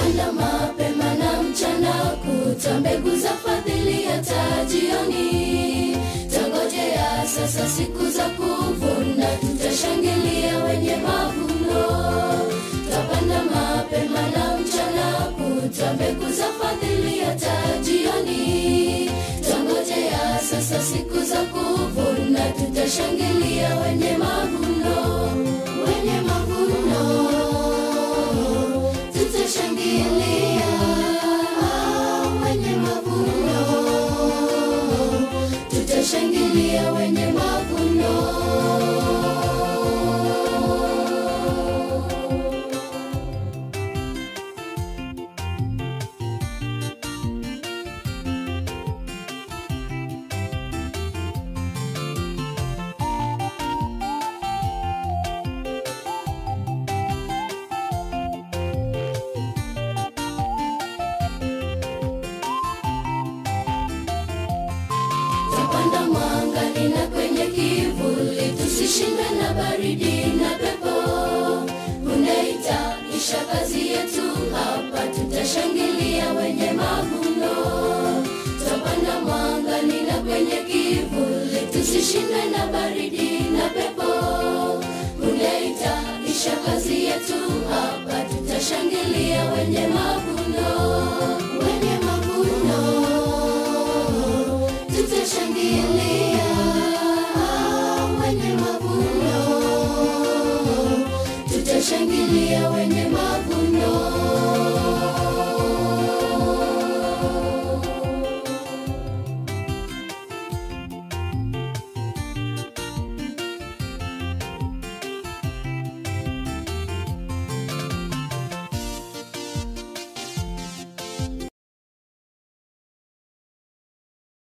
Tapanda mapema na mchana, kuta mbegu za fadhili hata jioni. Tangojea sasa siku za kuvuna, tutashangilia wenye mavuno. Tapanda mapema na mchana, kuta mbegu za fadhili hata jioni. Tangojea sasa siku za kuvuna, tutashangilia wenye mavuno. Wenye mavuno tutashangilia, wenye mavuno tutashangilia, wenye mavuno. Tapanda mwangani na kwenye kivuli, tusishindwe na baridi na pepo. Unaitaisha kazi yetu hapa, tutashangilia wenye mavuno. Tapanda mwangani na kwenye kivuli, tusishindwe na baridi na pepo. Unaitaisha kazi yetu hapa, tutashangilia wenye mavuno.